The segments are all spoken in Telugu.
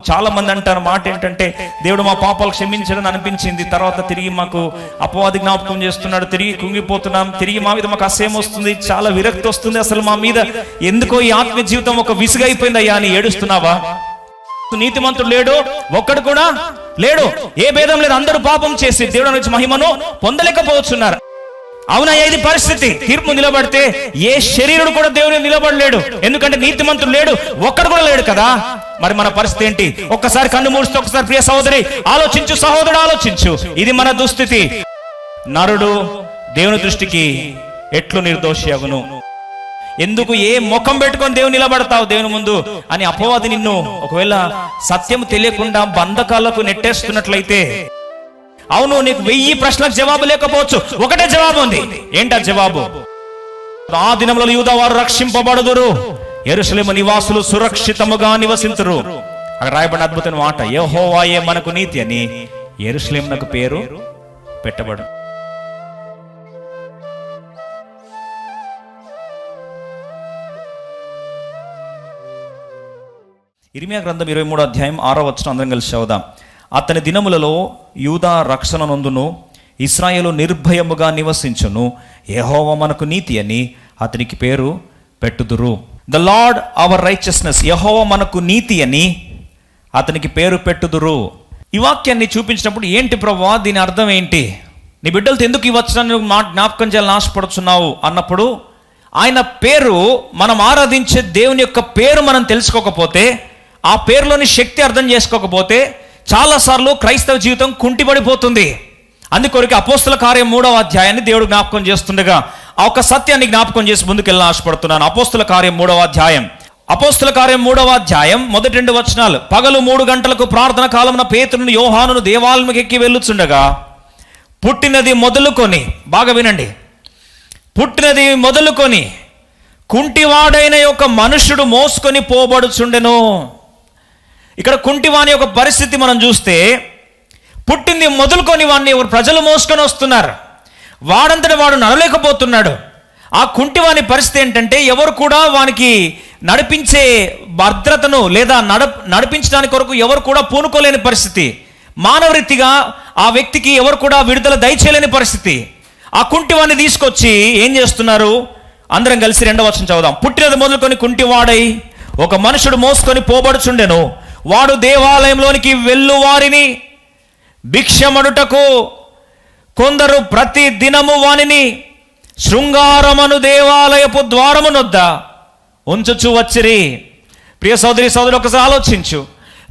చాలా మంది అంటారు మాట ఏంటంటే, దేవుడు మా పాపాలు క్షమించడం అనిపించింది, తర్వాత తిరిగి మాకు అపవాది జ్ఞాపకం చేస్తున్నాడు, తిరిగి కుంగిపోతున్నాం, తిరిగి మా మీద మాకు అసహ్యం వస్తుంది, చాలా విరక్తి వస్తుంది, అసలు మా మీద ఎందుకో ఈ ఆత్మీయ జీవితం ఒక విసుగైపోయిందయ్యా అని ఏడుస్తున్నావా? నీతిమంతుడు లేడు, ఒక్కడు కూడా లేడు, ఏ భేదం లేదు, అందరూ పాపం చేసి దేవుడి నుంచి మహిమను పొందలేకపోతున్నారు. అవునయ్యా, ఇది పరిస్థితి. తీర్పు నిలబడితే ఏ శరీరుడు కూడా దేవుని నిలబడలేడు, ఎందుకంటే నీతిమంతుడు లేడు, ఒక్కడు కూడా లేడు కదా. మరి మన పరిస్థితి ఏంటి? ఒక్కసారి కన్ను మూస్తే ఒకసారి ప్రియ సహోదరి ఆలోచించు, సహోదరుడు ఆలోచించు. ఇది మన దుస్థితి. నరుడు దేవుని దృష్టికి ఎట్లు నిర్దోషి అగును? ఎందుకు ఏ ముఖం పెట్టుకొని దేవుని నిలబడతావు దేవుని ముందు అని అపవాది నిన్ను ఒకవేళ సత్యం తెలియకుండా బంధకాలకు నెట్టేస్తున్నట్లయితే, అవును నీకు 1000 ప్రశ్నలకు జవాబు లేకపోవచ్చు, ఒకటే జవాబు ఉంది. ఏంటా జవాబు? ఆ దినములో యూదా వారు రక్షింపబడుదురు, యెరూషలేము నివాసులు సురక్షితముగా నివసింతురు. అక్కడ రాయబడిన అద్భుతమైన మాట, యెహోవాయే మనకు నీతి అని యెరూషలేమునకు పేరు పెట్టబడు. ఇర్మియా గ్రంథం 23వ అధ్యాయం 6వ వచనం అందరం కలిసి చదువుదాం. అతని దినములలో యూదా రక్షణ నొందును, ఇశ్రాయేలు నిర్భయముగా నివసించును, యెహోవా మనకు నీతి అని అతనికి పేరు పెట్టుదురు. ద లార్డ్ అవర్ రైచియస్నెస్, యెహోవా మనకు నీతి అని అతనికి పేరు పెట్టుదురు. ఈ వాక్యాన్ని చూపించినప్పుడు ఏంటి ప్రభువా, దీని అర్థం ఏంటి? నీ బిడ్డలతో ఎందుకు ఈ వచనాన్ని జ్ఞాపకం చేయాలని ఆశపడుతున్నావు అన్నప్పుడు, ఆయన పేరు, మనం ఆరాధించే దేవుని యొక్క పేరు మనం తెలుసుకోకపోతే, ఆ పేరులోని శక్తి అర్థం చేసుకోకపోతే చాలాసార్లు క్రైస్తవ జీవితం కుంటిపడిపోతుంది. అందుకొరకు అపోస్తల కార్యం 3వ అధ్యాయాన్ని దేవుడు జ్ఞాపకం చేస్తుండగా ఆ ఒక సత్యాన్ని జ్ఞాపకం చేసి ముందుకెళ్ళి ఆశపడుతున్నాను. అపోస్తల కార్యం 3వ అధ్యాయం. అపోస్తల కార్యం 3వ అధ్యాయం మొదటి 2 వచనాలు. పగలు 3 గంటలకు ప్రార్థన కాలమున పేతురును యోహానును దేవాలయంకి ఎక్కి వెళ్ళుచుండగా, పుట్టినది మొదలుకొని, బాగా వినండి, పుట్టినది మొదలుకొని కుంటివాడైన యొక్క మనుషుడు మోసుకొని పోబడుచుండెను. ఇక్కడ కుంటివాని యొక్క పరిస్థితి మనం చూస్తే, పుట్టింది మొదలుకొని వాడిని ప్రజలు మోసుకొని వస్తున్నారు, వాడంతటి వాడు నడలేకపోతున్నాడు. ఆ కుంటివాని పరిస్థితి ఏంటంటే, ఎవరు కూడా వానికి నడిపించే భద్రతను లేదా నడిపించడానికి కొరకు ఎవరు కూడా పూనుకోలేని పరిస్థితి. మానవరీతిగా ఆ వ్యక్తికి ఎవరు కూడా విడుదల దయచేయలేని పరిస్థితి. ఆ కుంటివాన్ని తీసుకొచ్చి ఏం చేస్తున్నారు? అందరం కలిసి 2వ వచనం చదువుదాం. పుట్టినది మొదలుకొని కుంటివాడై ఒక మనుషుడు మోసుకొని పోబడుచుండెను, వాడు దేవాలయంలోనికి వెళ్ళు వారిని భిక్షమడుటకు కొందరు ప్రతి దినము వానిని శృంగారమను దేవాలయపు ద్వారమునొద్ద ఉంచుచు వచ్చిరి. ప్రియ సోదరి సోదరుడు, ఒకసారి ఆలోచించు.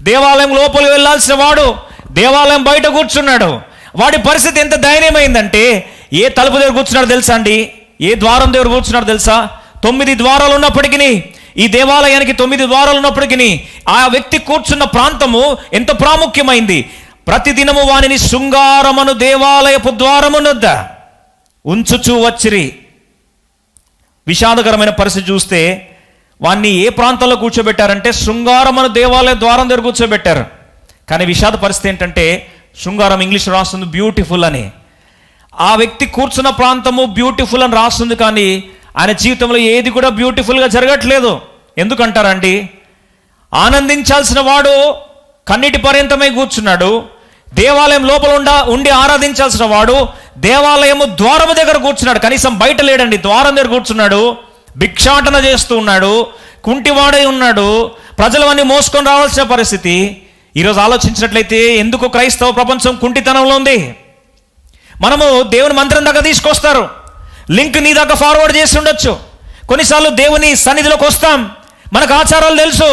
దేవాలయం లోపలికి వెళ్ళాల్సిన వాడు దేవాలయం బయట కూర్చున్నాడు. వాడి పరిస్థితి ఎంత దయనీయమైందంటే, ఏ తలుపు దగ్గర కూర్చున్నాడు తెలుసా అండి? ఏ ద్వారం దగ్గర కూర్చున్నాడు తెలుసా? 9 ద్వారాలు ఉన్నప్పటికీ, ఈ దేవాలయానికి 9 ద్వారాలు ఉన్నప్పటికీ ఆ వ్యక్తి కూర్చున్న ప్రాంతము ఎంత ప్రాముఖ్యమైంది. ప్రతిదినము వానిని శృంగారమను దేవాలయపు ద్వారమునొద్ద ఉంచుచూ వచ్చిరి. విషాదకరమైన పరిస్థితి చూస్తే, వాన్ని ఏ ప్రాంతంలో కూర్చోబెట్టారంటే శృంగారమను దేవాలయ ద్వారం దగ్గర కూర్చోబెట్టారు. కానీ విషాద పరిస్థితి ఏంటంటే, శృంగారం ఇంగ్లీష్ రాస్తుంది బ్యూటిఫుల్ అని. ఆ వ్యక్తి కూర్చున్న ప్రాంతము బ్యూటిఫుల్ అని రాస్తుంది, కానీ ఆయన జీవితంలో ఏది కూడా బ్యూటిఫుల్గా జరగట్లేదు. ఎందుకంటారండి? ఆనందించాల్సిన వాడు కన్నీటి పర్యంతమై కూర్చున్నాడు. దేవాలయం లోపల ఉండి ఆరాధించాల్సిన వాడు దేవాలయము ద్వారము దగ్గర కూర్చున్నాడు. కనీసం బయట లేడండి, ద్వారం దగ్గర కూర్చున్నాడు. భిక్షాటన చేస్తూ ఉన్నాడు, కుంటివాడై ఉన్నాడు, ప్రజలవన్నీ మోసుకొని రావాల్సిన పరిస్థితి. ఈరోజు ఆలోచించినట్లయితే ఎందుకు క్రైస్తవ ప్రపంచం కుంటితనంలో ఉంది? మనము దేవుని మందిరం దాకా తీసుకొస్తారు, లింక్ నీ దాకా ఫార్వర్డ్ చేసి ఉండొచ్చు. కొన్నిసార్లు దేవుని సన్నిధిలోకి వస్తాం, మనకు ఆచారాలు తెలుసు,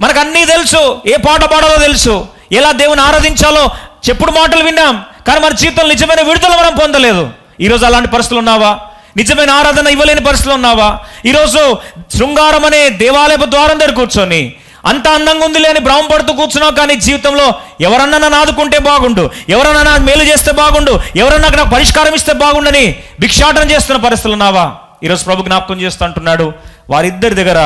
మనకు అన్నీ తెలుసు, ఏ పాట పాడాలో తెలుసు, ఎలా దేవుని ఆరాధించాలో చెప్పుడు మాటలు విన్నాం, కానీ మన జీవితంలో నిజమైన విడుదల మనం పొందలేదు. ఈరోజు అలాంటి పరిస్థితులు ఉన్నావా? నిజమైన ఆరాధన ఇవ్వలేని పరిస్థితులు ఉన్నావా? ఈరోజు శృంగారం అనే దేవాలయపు ద్వారం దగ్గర కూర్చొని అంత అందంగా ఉంది లేని భ్రమపడుతూ కూర్చున్నావు, కానీ జీవితంలో ఎవరన్నా నన్ను ఆదుకుంటే బాగుండు, ఎవరన్నా నాకు మేలు చేస్తే బాగుండు, ఎవరన్నా నాకు పరిష్కారం ఇస్తే బాగుండని భిక్షాటన చేస్తున్న పరిస్థితులు ఉన్నావా? ఈరోజు ప్రభు జ్ఞాపకం చేస్తూ అంటున్నాడు, వారిద్దరి దగ్గర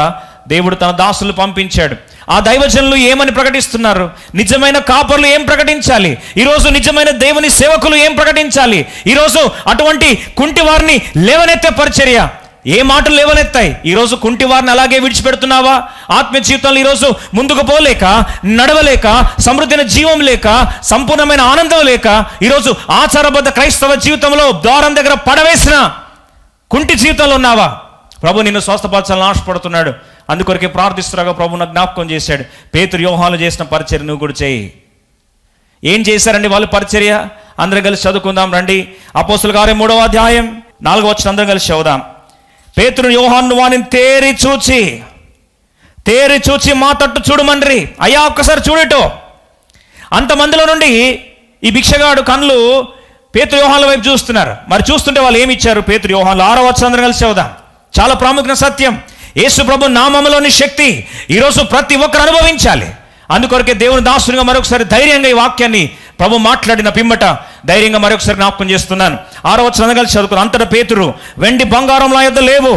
దేవుడు తన దాసులు పంపించాడు. ఆ దైవజనులు ఏమని ప్రకటిస్తున్నారు? నిజమైన కాపర్లు ఏం ప్రకటించాలి? ఈరోజు నిజమైన దేవుని సేవకులు ఏం ప్రకటించాలి? ఈరోజు అటువంటి కుంటి వారిని లేవనెత్తే పరిచర్య ఏ మాటలు లేవనెత్తాయి? ఈరోజు కుంటి వారిని అలాగే విడిచిపెడుతున్నావా? ఆత్మీయ జీవితంలో ఈరోజు ముందుకు పోలేక, నడవలేక, సమృద్ధైన జీవం లేక, సంపూర్ణమైన ఆనందం లేక, ఈరోజు ఆచారబద్ధ క్రైస్తవ జీవితంలో ద్వారం దగ్గర పడవేసిన కుంటి జీవితంలో ఉన్నావా? ప్రభు నిన్ను స్వస్థపరచాలని ఆశపడుతున్నాడు. అందుకొరకే ప్రార్థిస్తున్నాగా ప్రభు నాకు జ్ఞాపకం చేశాడు. పేతురు యోహాను చేసిన పరిచర్య నువ్వు కూడా చేయి. ఏం చేశారండి వాళ్ళు పరిచర్య? అందరం కలిసి చదువుకుందాం రండి. అపోస్తుల కార్యం 3వ అధ్యాయం 4వ వచనం అందరం కలిసి చదువుదాం. పేతురు యోహాను వానిని తేరి చూచి మా తట్టు చూడమండ్రి. అయ్యా ఒక్కసారి చూడటో. అంతమందిలో నుండి ఈ భిక్షగాడు కళ్ళు పేతురు యోహానుల వైపు చూస్తున్నారు. మరి చూస్తుంటే వాళ్ళు ఏమి ఇచ్చారు? పేతురు యోహానులు 6వ వచనం అందరం కలిసి చదువుదాం. చాలా ప్రాముఖ్యమైన సత్యం. యేసు ప్రభు నామములోని శక్తి ఈరోజు ప్రతి ఒక్కరు అనుభవించాలి. అందుకొరకే దేవుని దాసునిగా మరొకసారి ధైర్యంగా ఈ వాక్యాన్ని ప్రభు మాట్లాడిన పిమ్మట ధైర్యంగా మరొకసారి జ్ఞాపకం చేస్తున్నాను. 6వ వచనం కలిసి చదువుకున్నాను. అంతటా పేతురు, వెండి బంగారం నా యొద్ద లేవు,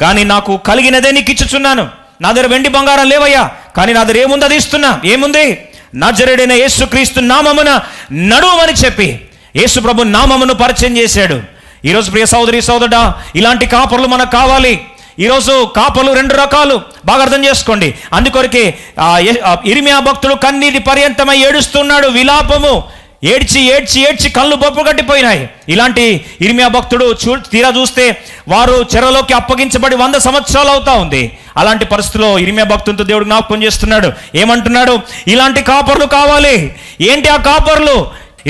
కానీ నాకు కలిగినదే నీకు ఇచ్చుచున్నాను. నా దగ్గర వెండి బంగారం లేవయ్యా, కానీ నా దగ్గర ఏముంది అది ఇస్తున్నా. ఏముంది? నజరేయుడైన యేసుక్రీస్తు నామమున నడువమని చెప్పి యేసు ప్రభు నామమును పరిచయం చేశాడు. ఈరోజు ప్రియ సోదరి సోదరుడా, ఇలాంటి కాపర్లు మనకు కావాలి. ఈరోజు కాపర్లు 2 రకాలు, బాగా అర్థం చేసుకోండి. అందుకొరకే ఇర్మియా భక్తుడు కన్నీటి పర్యంతమై ఏడుస్తున్నాడు. విలాపము, ఏడ్చి కళ్ళు బొప్పు కట్టిపోయినాయి. ఇలాంటి ఇర్మియా భక్తుడు తీరా చూస్తే వారు చెరలోకి అప్పగించబడి 100 సంవత్సరాలు అవుతా ఉంది. అలాంటి పరిస్థితుల్లో ఇర్మియా భక్తునితో దేవుడు జ్ఞాపకం చేస్తున్నాడు. ఏమంటున్నాడు? ఇలాంటి కాపర్లు కావాలి. ఏంటి ఆ కాపర్లు?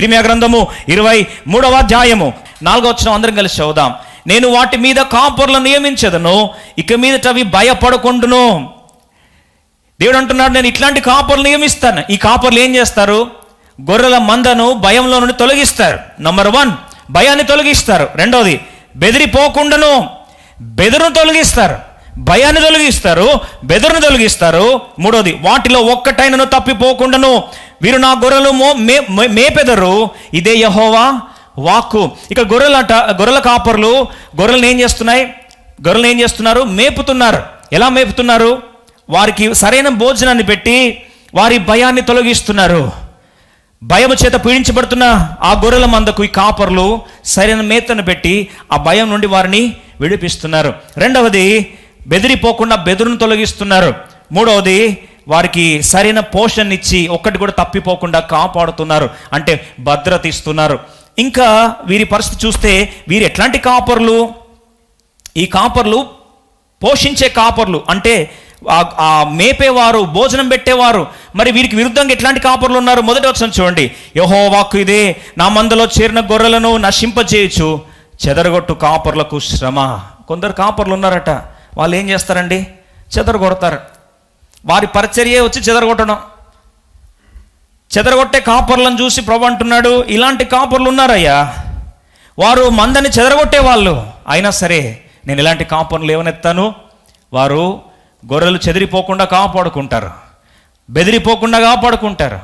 ఇర్మియా గ్రంథము 23వ అధ్యాయము 4వ వచనం అందరం కలిసి చదువుదాం. నేను వాటి మీద కాపర్లను నియమించదను, ఇక మీదట అవి భయపడకుండును. దేవుడు అంటున్నాడు, నేను ఇట్లాంటి కాపర్లు నియమిస్తాను. ఈ కాపర్లు ఏం చేస్తారు? గొర్రెల మందను భయంలో నుండి తొలగిస్తారు. నంబర్ 1 భయాన్ని తొలగిస్తారు. రెండవది బెదిరిపోకుండాను బెదరును తొలగిస్తారు. భయాన్ని తొలగిస్తారు, బెదరును తొలగిస్తారు. మూడవది వాటిలో ఒక్కటైనను తప్పిపోకుండాను వీరు నా గొర్రెలు మేపెదరు, ఇదే యెహోవా వాక్కు. ఇక గొర్రెల కాపర్లు గొర్రెలను ఏం చేస్తున్నారు? మేపుతున్నారు. ఎలా మేపుతున్నారు? వారికి సరైన భోజనాన్ని పెట్టి వారి భయాన్ని తొలగిస్తున్నారు. భయము చేత పీడించబడుతున్న ఆ గొర్రెల మందకు ఈ కాపర్లు సరైన మేతను పెట్టి ఆ భయం నుండి వారిని విడిపిస్తున్నారు. రెండవది బెదిరిపోకుండా బెదురును తొలగిస్తున్నారు. మూడవది వారికి సరైన పోషణ ఇచ్చి ఒక్కటి కూడా తప్పిపోకుండా కాపాడుతున్నారు, అంటే భద్రత ఇస్తున్నారు. ఇంకా వీరి పరిస్థితి చూస్తే వీరు ఎట్లాంటి కాపర్లు? ఈ కాపర్లు పోషించే కాపర్లు, అంటే ఆ మేపేవారు, భోజనం పెట్టేవారు. మరి వీరికి విరుద్ధంగా ఎట్లాంటి కాపర్లు ఉన్నారు? మొదటి వచనం చూడండి. యెహోవా వాక్కు ఇదే, నా మందలో చేరిన గొర్రెలను నశింపచేయచ్చు, చెదరగొట్టు కాపర్లకు శ్రమ. కొందరు కాపర్లు ఉన్నారట, వాళ్ళు ఏం చేస్తారండి? చెదరగొడతారు. వారి పరిచర్యే వచ్చి చెదరగొట్టడం. చెదరగొట్టే కాపర్లను చూసి ప్రభు అంటున్నాడు, ఇలాంటి కాపర్లు ఉన్నారయ్యా, వారు మందని చెదరగొట్టే వాళ్ళు. అయినా సరే నేను ఇలాంటి కాపర్లు లేవనెత్తాను. వారు గొర్రెలు చెదిరిపోకుండా కాపాడుకుంటారు, బెదిరిపోకుండా కాపాడుకుంటారు,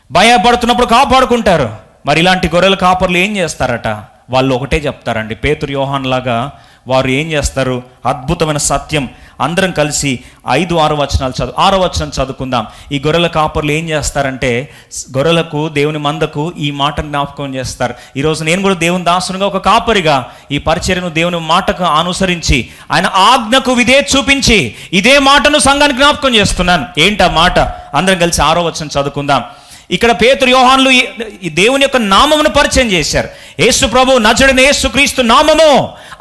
భయపడుతున్నప్పుడు కాపాడుకుంటారు. మరి ఇలాంటి గొర్రెల కాపర్లు ఏం చేస్తారట? వాళ్ళు ఒకటే చెప్తారండి. పేతురు యోహాను లాగా వారు ఏం చేస్తారు? అద్భుతమైన సత్యం. అందరం కలిసి 5-6 వచనాలు 6వ వచనం చదువుకుందాం. ఈ గొర్రెల కాపర్లు ఏం చేస్తారంటే గొర్రెలకు, దేవుని మందకు ఈ మాటను జ్ఞాపకం చేస్తారు. ఈరోజు నేను కూడా దేవుని దాసునిగా, ఒక కాపరిగా ఈ పరిచర్యను దేవుని మాటకు అనుసరించి, ఆయన ఆజ్ఞకు విధేయత చూపించి ఇదే మాటను సంఘానికి జ్ఞాపకం చేస్తున్నాను. ఏంటి ఆ మాట? అందరం కలిసి 6వ వచనం చదువుకుందాం. ఇక్కడ పేతురు యోహానులు ఈ దేవుని యొక్క నామమును పరిచయం చేశారు. యేసు ప్రభు నజరేయుడైన యేసుక్రీస్తు నామము,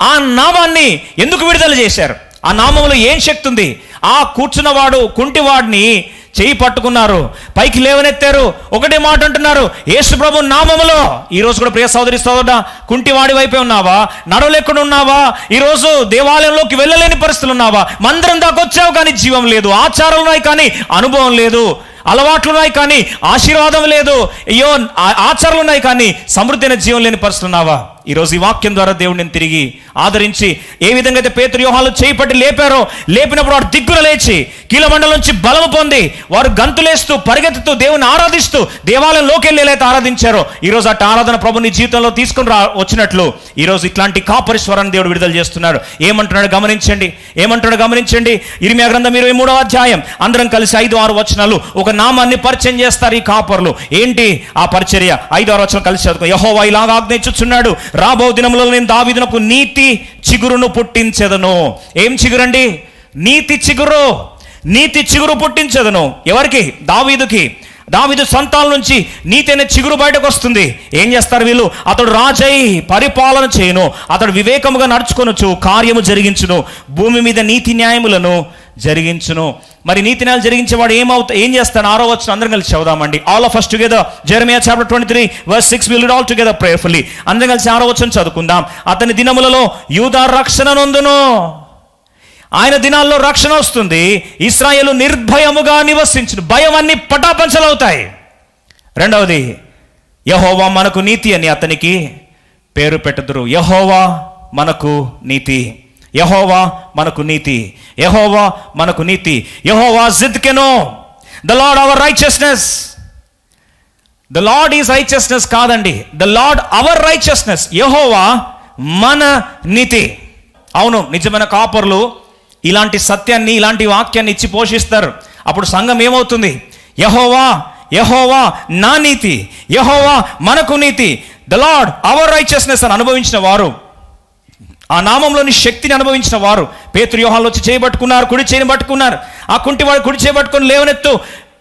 ఆ నామాన్ని ఎందుకు విడుదల చేశారు? ఆ నామంలో ఏం శక్తి ఉంది? ఆ కూర్చున్నవాడు కుంటివాడిని చేయి పట్టుకున్నారు, పైకి లేవనెత్తారు, ఒకటే మాట అంటున్నారు, యేసు ప్రభు నామములో. ఈరోజు కూడా ప్రియ సోదరి సోదరుడా, కుంటివాడి వైపే ఉన్నావా? నడవలేకుండా ఉన్నావా? ఈరోజు దేవాలయంలోకి వెళ్ళలేని పరిస్థితులు ఉన్నావా? మందిరం దాకా వచ్చావు కానీ జీవం లేదు, ఆచారాలు ఉన్నాయి కానీ అనుభవం లేదు, అలవాట్లు ఉన్నాయి కానీ ఆశీర్వాదం లేదు, అయ్యో ఆచారాలు ఉన్నాయి కానీ సమృద్ధైన జీవం లేని పరిస్థితులు ఉన్నావా? ఈరోజు ఈ వాక్యం ద్వారా దేవుడు నేను తిరిగి ఆదరించి, ఏ విధంగా అయితే పేతురు యోహాను చేయిపట్టి లేపారో, లేపినప్పుడు వాడు దిగ్గున లేచి కీలమండలం నుంచి బలము పొంది వారు గంతులేస్తూ పరిగెత్తుతూ దేవుని ఆరాధిస్తూ దేవాలయంలోకి వెళ్ళేలైతే ఆరాధించారో, ఈరోజు అటు ఆరాధన ప్రభు నీ జీవితంలో తీసుకుని వచ్చినట్లు ఈరోజు ఇట్లాంటి కాపరిశ్వరాన్ని దేవుడు విడుదల చేస్తున్నాడు. ఏమంటున్నాడు గమనించండి. ఇర్మియా గ్రంథం 23వ అధ్యాయం అందరం కలిసి 5-6 వచనాలు ఒక నామాన్ని పరిచయం చేస్తారు ఈ కాపర్లు. ఏంటి ఆ పరిచర్య? 5-6 వచనం కలిసి చదువుకో. యెహోవా ఇలాగ ఆజ్ఞయించుచున్నాడు, రాబో దినములలో నేను దావీదునకు నీతి చిగురును పుట్టించెదను. ఏం చిగురండి? నీతి చిగురు. నీతి చిగురు పుట్టించెదను. ఎవరికి? దావీదుకి. దావీదు సంతానం నుంచి నీతి అనే చిగురు బయటకు వస్తుంది. ఏం చేస్తారు వీళ్ళు? అతడు రాజై పరిపాలన చేయను, అతడు వివేకముగా నడుచుకొనొచ్చు, కార్యము జరిగించును, భూమి మీద నీతి న్యాయములను జరిగించును. మరి నీతి న్యాయాలు జరిగించేవాడు ఏం చేస్తాడు? 6వ వచనం అందరం కలిసి చదువుదామండి. All of us together. Jeremiah chapter 23 verse 6. we'll read all together prayerfully. అందరం కలిసి 6వ వచనం చదువుకుందాం. అతని దినములలో యూదా రక్షణ నొందును. ఆయన దినాల్లో రక్షణ వస్తుంది. ఇశ్రాయేలు నిర్భయముగా నివసించును. భయం అన్ని పటాపంచలవుతాయి. రెండవది, యెహోవా మనకు నీతి అని అతనికి పేరు పెట్టుదురు. యెహోవా మనకు నీతి. యెహోవా మనకు నీతి. యెహోవా మనకు నీతి. యెహోవా జిద్కెనో, the Lord our righteousness. The Lord is righteousness కాదండి, ద లార్డ్ అవర్ రైచియస్నెస్. యెహోవా మన నీతి. అవును, నిజమైన కాపరులు ఇలాంటి సత్యాన్ని, ఇలాంటి వాక్యాన్ని ఇచ్చి పోషిస్తారు. అప్పుడు సంఘం ఏమవుతుంది? యెహోవా, యెహోవా నా నీతి, యెహోవా మనకు నీతి, ద లార్డ్ అవర్ రైచియస్నెస్ అని అనుభవించిన వారు, ఆ నామంలోని శక్తిని అనుభవించిన వారు పేతురు యోహానులు వచ్చి చేయబట్టుకున్నారు, కుడి చేయని పట్టుకున్నారు. ఆ కుంటివాడు కుడి చేయబట్టుకుని లేవనెత్తు,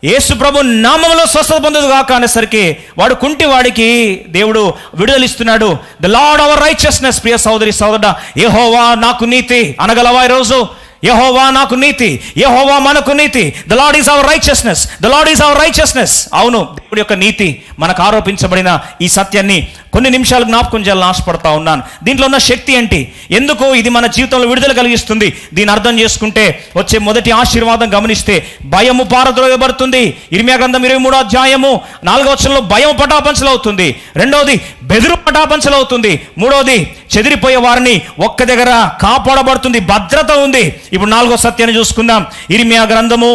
యేసు ప్రభు నామంలో స్వస్థత పొందదు కాక అనేసరికి వాడు కుంటివాడికి దేవుడు విడుదలిస్తున్నాడు. The Lord our righteousness. ప్రియ సోదరి సోదరుడా, యెహోవా నాకు నీతి అనగలవా ఈరోజు? యెహోవా నాకు నీతి, యెహోవా మనకు నీతి. The Lord is our righteousness, the Lord is our righteousness. అవును, దేవుడి యొక్క నీతి మనకు ఆరోపించబడిన ఈ సత్యాన్ని కొన్ని నిమిషాలు జ్ఞాపకం చేయాలని ఆశపడతా ఉన్నాను. దీంట్లో ఉన్న శక్తి ఏంటి? ఎందుకు ఇది మన జీవితంలో విడుదల కలిగిస్తుంది? దీన్ని అర్థం చేసుకుంటే వచ్చే మొదటి ఆశీర్వాదం గమనిస్తే, భయము పారద్రోయబడుతుంది. ఇర్మియా గ్రంథం 23వ అధ్యాయము 4వ వచనంలో భయం పటాపంచలవుతుంది. రెండవది, బెదురు పటాపంచలవుతుంది. మూడవది, చెదిరిపోయే వారిని ఒక్క దగ్గర కాపాడబడుతుంది, భద్రత ఉంది. ఇప్పుడు 4వ సత్యాన్ని చూసుకుందాం. ఇర్మియా గ్రంథము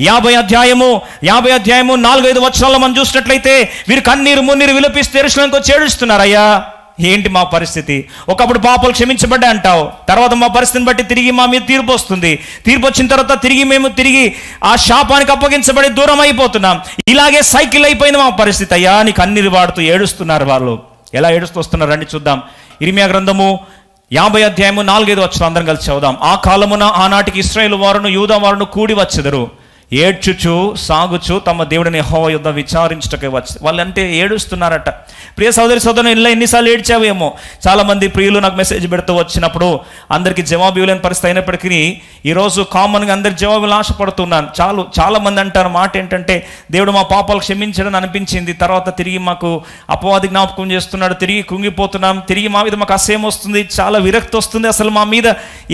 50వ అధ్యాయము 4-5 వచనాల్లో మనం చూసినట్లయితే, వీరు కన్నీరు మున్నీరు విలపిస్తే యెరూషలేముకు వచ్చి ఏడుస్తున్నారయ్యా. ఏంటి మా పరిస్థితి? ఒకప్పుడు పాపాలు క్షమించబడ్డా అంటావు, తర్వాత మా పరిస్థితిని బట్టి తిరిగి మా మీద తీర్పు వస్తుంది. తీర్పు వచ్చిన తర్వాత మేము తిరిగి ఆ శాపానికి అప్పగించబడి దూరం అయిపోతున్నాం. ఇలాగే సైకిల్ అయిపోయింది మా పరిస్థితి అయ్యా. నీకు కన్నీరు వాడుతూ ఏడుస్తున్నారు వాళ్ళు. ఎలా ఏడుస్తూ వస్తున్నారు రండి చూద్దాం. ఇర్మియా గ్రంథము 50వ అధ్యాయము 4-5 వచనం అందరం కలిసి చదువుదాం. ఆ కాలమున ఆనాటికి ఇశ్రాయేలు వారును యూదా వారును కూడి వచ్చెదరు, ఏడ్చుచు సాగుచు తమ దేవుడిని యెహోవా యుద్ధ విచారించుటకే వచ్చి. వాళ్ళంటే ఏడుస్తున్నారట. ప్రియ సోదరి సోదరుని ఇలా ఎన్నిసార్లు ఏడ్చావేమో. చాలామంది ప్రియులు నాకు మెసేజ్ పెడుతూ వచ్చినప్పుడు అందరికీ జవాబు ఇవ్వలేని పరిస్థితి అయినప్పటికీ ఈరోజు కామన్గా అందరికి జవాబులు ఆశపడుతున్నాను. చాలామంది అంటారు మాట ఏంటంటే, దేవుడు మా పాపాలు క్షమించడని అనిపించింది, తర్వాత తిరిగి మాకు అపవాది జ్ఞాపకం చేస్తున్నాడు, తిరిగి కుంగిపోతున్నాం, తిరిగి మా మీద మాకు అసహ్యం వస్తుంది, చాలా విరక్తి వస్తుంది, అసలు మా మీద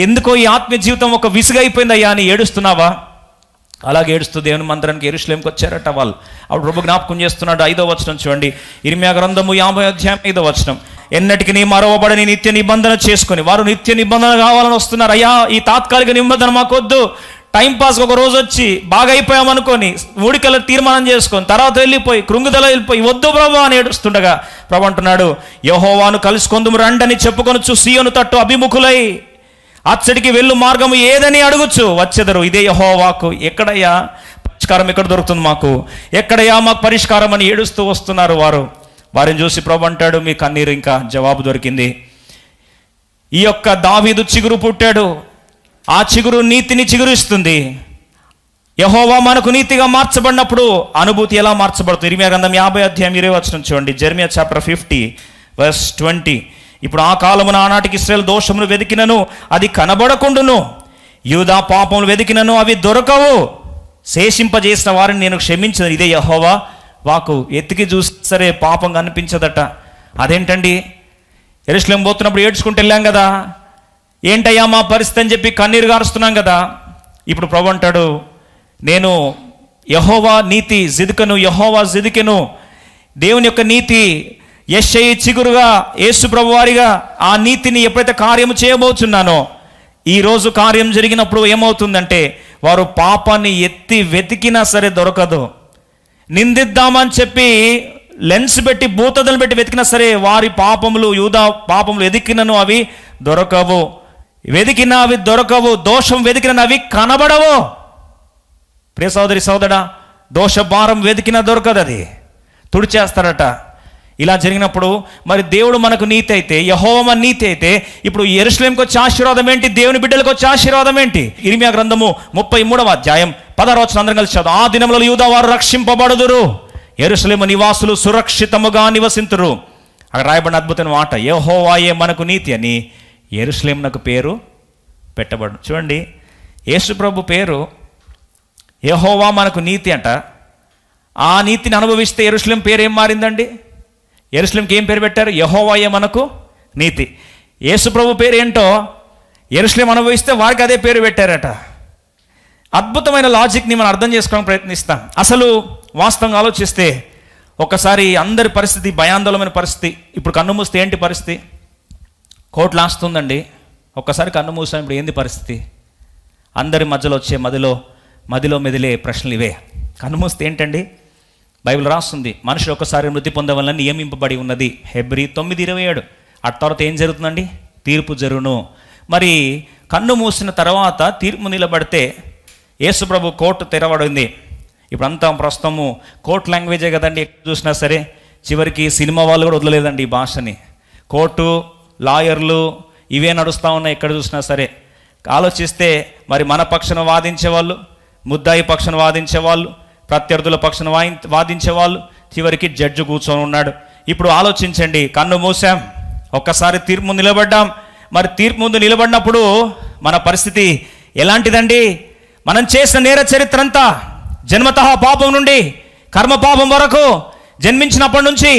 ఎందుకో ఈ ఆత్మీయ జీవితం ఒక విసుగైపోయిందయ్యా అని ఏడుస్తున్నావా? అలాగే ఏడుస్తూ దేవుని మందిరానికి యెరూషలేముకి వచ్చారట వాళ్ళు. అప్పుడు ప్రభు జ్ఞాపకం చేస్తున్నాడు. 5వ వచనం చూడండి. ఇర్మియా గ్రంథము 50వ అధ్యాయం 5వ వచనం. ఎన్నటికి నీ మరవబడని నిత్య నిబంధన చేసుకొని, వారు నిత్య నిబంధన కావాలని వస్తున్నారు. అయ్యా, ఈ తాత్కాలిక నిబంధన మాకొద్దు. టైంపాస్ ఒక రోజు వచ్చి బాగా అయిపోయామనుకొని ఊడికల తీర్మానం చేసుకొని తర్వాత వెళ్ళిపోయి కృంగుదల వెళ్ళిపోయి వద్దు ప్రభు అని ఏడుస్తుండగా ప్రభు అంటున్నాడు, యెహోవాను కలుసుకొందుము రండని చెప్పుకొనొచ్చు సీయోను తట్టు అభిముఖులై అచ్చడికి వెళ్ళు మార్గము ఏదని అడుగుచు వచ్చెదరు. ఇదే యెహోవాకు. ఎక్కడయ్యా పరిష్కారం? ఎక్కడ దొరుకుతుంది మాకు? ఎక్కడయ్యా మాకు పరిష్కారం అని ఏడుస్తూ వస్తున్నారు వారు. వారిని చూసి ప్రభు అంటాడు, మీ కన్నీరు ఇంకా జవాబు దొరికింది. ఈ యొక్క దావీదు చిగురు పుట్టాడు. ఆ చిగురు నీతిని చిగురిస్తుంది. యెహోవా మనకు నీతిగా మార్చబడినప్పుడు అనుభూతి ఎలా మార్చబడుతుంది? ఇర్మియా గ్రంథం 50వ అధ్యాయం 20వ వచనం చూడండి. జెరమియా చాప్టర్ 50 verse 20. ఇప్పుడు ఆ కాలమున ఆనాటికి ఇశ్రాయేలు దోషమును వెతికినను అది కనబడకుండును, యూదా పాపములు వెతికినను అవి దొరకవు, శేషింపజేసిన వారిని నేను క్షమించను. ఇదే యెహోవా వాకు. ఎత్తికి చూసి సరే పాపం కనిపించదట. అదేంటండి? యెరూషలేము పోతున్నప్పుడు ఏడ్చుకుంటూ వెళ్ళాం కదా, ఏంటయ్యా మా పరిస్థితి అని చెప్పి కన్నీరు గారుస్తున్నాం కదా. ఇప్పుడు ప్రభు అంటాడు, నేను యెహోవా నీతి జిద్కెను, యెహోవా జిద్కెను. దేవుని యొక్క నీతి యెషయి చిగురుగా, యేసు ప్రభు వారిగా ఆ నీతిని ఎప్పుడైతే కార్యము చేయబోతున్నానో, ఈరోజు కార్యం జరిగినప్పుడు ఏమవుతుందంటే, వారు పాపాన్ని ఎత్తి వెతికినా సరే దొరకదు. నిందిద్దామని చెప్పి లెన్స్ పెట్టి భూతదలు పెట్టి వెతికినా సరే వారి పాపములు, యూదా పాపములు వెతికినను అవి దొరకవు. వెతికినా అవి దొరకవు. దోషం వెతికిన అవి కనబడవు. ప్రియ సోదరి సోదరా, దోష భారం వెతికినా దొరకదు, అది తుడిచేస్తారట. ఇలా జరిగినప్పుడు మరి దేవుడు మనకు నీతి అయితే, యెహోవా మన నీతి అయితే, ఇప్పుడు యెరూషలేముకి వచ్చే ఆశీర్వాదం ఏంటి? దేవుని బిడ్డలకు వచ్చే ఆశీర్వాదం ఏంటి? ఇర్మియా గ్రంథము 33వ అధ్యాయం 16వ వచనం అందరం కలిసి చదువు. ఆ దినములో యూదా వారు రక్షింపబడుదురు, యెరూషలేము నివాసులు సురక్షితముగా నివసింతురు. అక్కడ రాయబడిన అద్భుతమైన మాట, యెహోవాయే మనకు నీతి అని యెరూషలేమునకు పేరు పెట్టబడు. చూడండి, యేసు ప్రభు పేరు యెహోవా మనకు నీతి అంట. ఆ నీతిని అనుభవిస్తే యెరూషలేం పేరు ఏం మారిందండి? యెరూషలేంకి ఏం పేరు పెట్టారు? యెహోవాయే మనకు నీతి. యేసు ప్రభు పేరు ఏంటో యెరూషలేం అనుభవిస్తే వారికి అదే పేరు పెట్టారట. అద్భుతమైన లాజిక్ని మనం అర్థం చేసుకోవడానికి ప్రయత్నిస్తాం. అసలు వాస్తవంగా ఆలోచిస్తే ఒకసారి అందరి పరిస్థితి భయాందోళనమైన పరిస్థితి. ఇప్పుడు కన్ను మూస్తే ఏంటి పరిస్థితి? కోర్టు లాస్తుందండి. ఒక్కసారి కన్ను మూసాం, ఇప్పుడు ఏంది పరిస్థితి? అందరి మధ్యలో వచ్చే మదిలో మెదిలే ప్రశ్నలు ఇవే. కన్ను మూస్తే ఏంటండి? బైబిల్ రాస్తుంది, మనుషులు ఒక్కసారి మృతి పొందవలన నియమింపబడి ఉన్నది. హెబ్రీ 9:27. ఆ తర్వాత ఏం జరుగుతుందండి? తీర్పు జరుగును. మరి కన్ను మూసిన తర్వాత తీర్పు నిలబడితే యేసుప్రభు కోర్టు తెరవడింది. ఇప్పుడంతా ప్రస్తుతము కోర్టు లాంగ్వేజే కదండి. ఎక్కడ చూసినా సరే చివరికి సినిమా వాళ్ళు కూడా వదలలేదండి ఈ భాషని. కోర్టు, లాయర్లు ఇవే నడుస్తూ ఉన్నాయి ఎక్కడ చూసినా సరే. ఆలోచిస్తే మరి మన పక్షాన వాదించేవాళ్ళు, ముద్దాయి పక్షాన వాదించేవాళ్ళు, ప్రత్యర్థుల పక్షాన వాదించేవాళ్ళు, చివరికి జడ్జి కూర్చొని ఉన్నాడు. ఇప్పుడు ఆలోచించండి, కన్ను మూసాం, ఒక్కసారి తీర్పు ముందు నిలబడ్డాం. మరి తీర్పు ముందు నిలబడినప్పుడు మన పరిస్థితి ఎలాంటిదండి? మనం చేసిన నేర చరిత్ర అంతా జన్మతః పాపం నుండి కర్మ పాపం వరకు జన్మించినప్పటి నుంచి